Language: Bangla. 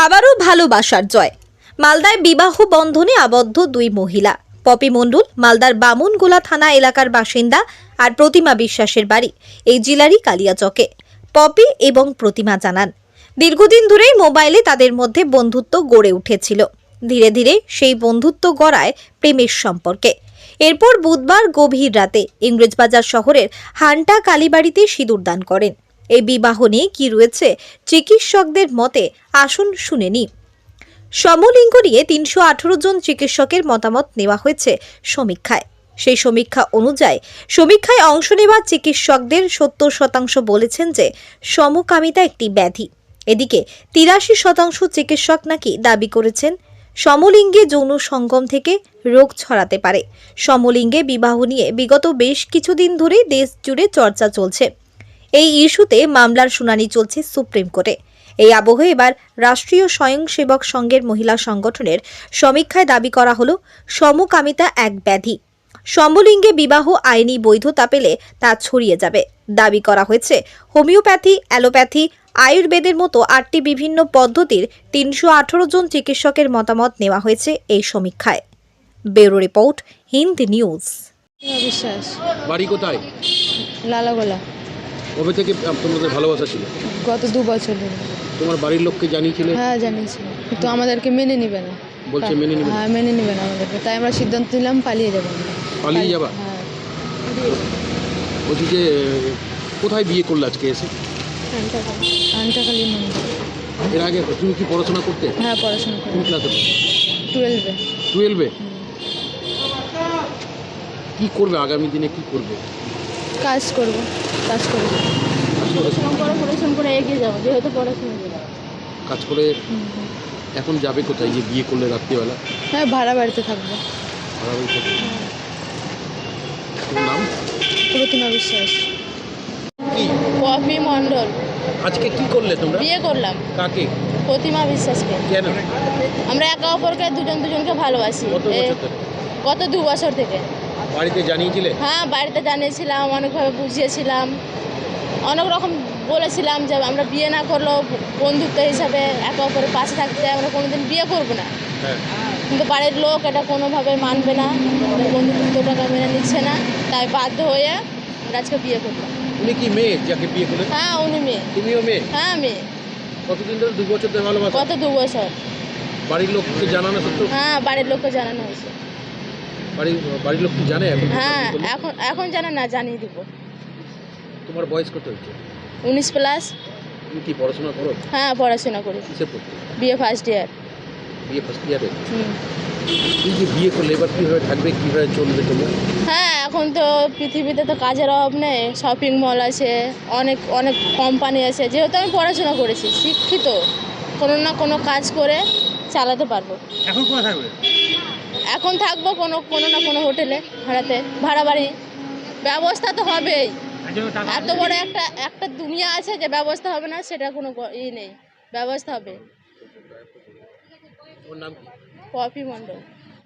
আবারও ভালোবাসার জয়। মালদায় বিবাহ বন্ধনে আবদ্ধ দুই মহিলা। পপি মণ্ডল মালদার বামুনগোলা থানা এলাকার বাসিন্দা আর প্রতিমা বিশ্বাসের বাড়ি এই জেলারই কালিয়াচকে। পপি এবং প্রতিমা জানান, দীর্ঘদিন ধরেই মোবাইলে তাদের মধ্যে বন্ধুত্ব গড়ে উঠেছিল। ধীরে ধীরে সেই বন্ধুত্ব গড়ায় প্রেমের সম্পর্কে। এরপর বুধবার গভীর রাতে ইংরেজবাজার শহরের হান্টা কালীবাড়িতে সিঁদুরদান করেন। এই বিবাহ নিয়ে কি রয়েছে চিকিৎসকদের মতে আসুন শুনে নি। সমলিঙ্গ নিয়ে ৩১৮ জন চিকিৎসকের মতামত নেওয়া হয়েছে সমীক্ষায়। সেই সমীক্ষা অনুযায়ী সমীক্ষায় অংশ নেওয়া চিকিৎসকদের ৭০% বলেছেন যে সমকামিতা একটি ব্যাধি। এদিকে ৮৩% চিকিৎসক নাকি দাবি করেছেন সমলিঙ্গে যৌন সঙ্গম থেকে রোগ ছড়াতে পারে। সমলিঙ্গে বিবাহ নিয়ে বিগত বেশ কিছুদিন ধরে দেশ জুড়ে চর্চা চলছে। এই ইস্যুতে মামলার শুনানি চলছে সুপ্রিম কোর্টে। এই আবহে এবার রাষ্ট্রীয় স্বয়ংসেবক সংঘের মহিলা সংগঠনের সমীক্ষায় দাবি করা হলো সমকামিতা এক ব্যাধি। সমলিঙ্গে বিবাহ আইনি বৈধতা পেলে তা ছড়িয়ে যাবে। দাবি করা হয়েছে হোমিওপ্যাথি, অ্যালোপ্যাথি, আয়ুর্বেদের মতো 8টি বিভিন্ন পদ্ধতির ৩১৮ জন চিকিৎসকের মতামত নেওয়া হয়েছে এই সমীক্ষায়। Bureau report, Hind news. বিশ্বাস বাড়ি কোথায়? লালাগোলা। কবে থেকে তোমাদের ভালোবাসা ছিল? গত 2 বছর ধরে। তোমার বাড়ির লোককে জানিয়েছিলে? হ্যাঁ জানিয়েছি, কিন্তু আমাদেরকে মেনে নিবে না। বলছে মেনে নিবে না? হ্যাঁ মেনে নিবে না আমাদেরকে, তাই আমরা সিদ্ধান্ত নিলাম পালিয়ে যাবো। পালিয়ে যাবা? হ্যাঁ। বলছি যে কোথায় বিয়ে করলে আজকে এসে? আন্টাকালী মন্দির। এর আগে তুমি কি পড়াশোনা করতে? হ্যাঁ পড়াশোনা করি। কোন ক্লাসে? 12-এ। 12-এ? কি করবে আগামী দিনে, কি করবে? কাজ করবো। পড়াশোনা করে এগিয়ে যাবো, যেহেতু পড়াশোনা করবো। কাজ করে এখন যাবে কোথায় যে বিয়ে করলে রাত্রিবেলা? হ্যাঁ ভাড়া বাড়িতে থাকবো। ভাড়া বাড়ি থাকবে। তোমার নাম? প্রতিমা বিশ্বাস। কি? পপি মণ্ডল। আজকে কি করলে তোমরা? বিয়ে করলাম। কাকে? প্রতিমা বিশ্বাসকে। কেন? আমরা একে অপরকে দুজনকে ভালোবাসি। কত বছর ধরে? গত 2 বছর থেকে। বাড়িতে জানিয়েছিলে? হ্যাঁ বাড়িতে জানিয়েছিলাম, অনেকভাবে বুঝিয়েছিলাম, অনেক রকম বলেছিলাম যে আমরা বিয়ে না করলেও বন্ধুত্ব হিসাবে একে অপরের পাশে থাকতে আমরা কোনোদিন বিয়ে করব না। হ্যাঁ। কিন্তু বাড়ির লোক এটা কোনোভাবে মানবে না, বন্ধুত্বটাকে মেনে নিচ্ছে না, তাই বাধ্য হয়ে আমরা আজকে বিয়ে করলাম। উনি কি মেয়ে যাকে বিয়ে করলেন? হ্যাঁ উনি মেয়ে। তুমিও মেয়ে? হ্যাঁ মেয়ে। কতদিন ধরে? 2 বছর ধরে ভালোবাসা? গত 2 বছর। বাড়ির লোককে জানানো সত্ত্বেও? হ্যাঁ বাড়ির লোককে জানানো হয়েছে। বাড়ির লোক কি জানে এখন? হ্যাঁ এখন জানে না, জানিয়ে দিব। তোমার বয়স কত হচ্ছে? 19+। তুমি কি পড়াশোনা করো? হ্যাঁ পড়াশোনা করি। কিসে পড়তে? বিয়ে ফার্স্ট ইয়ার। বিয়ে ফার্স্ট ইয়ারে? এই যে বিয়ে করলে এবার কীভাবে থাকবে, কীভাবে চলবে তোমার? হ্যাঁ এখন তো পৃথিবীতে তো কাজের অভাব নেই, শপিং মল আছে, অনেক অনেক কোম্পানি আছে। যেহেতু আমি পড়াশোনা করেছি, শিক্ষিত, কোনো না কোনো কাজ করে চালাতে পারবো। এখন কোথায় থাকবে? এখন থাকবো কোনো না কোনো হোটেলে, ভাড়া বাড়ি। ব্যবস্থা তো হবেই। এত বড় একটা দুনিয়া আছে যে ব্যবস্থা হবে না, সেটা কোনো নেই, ব্যবস্থা হবে। ওর নাম কি? পপি মণ্ডল।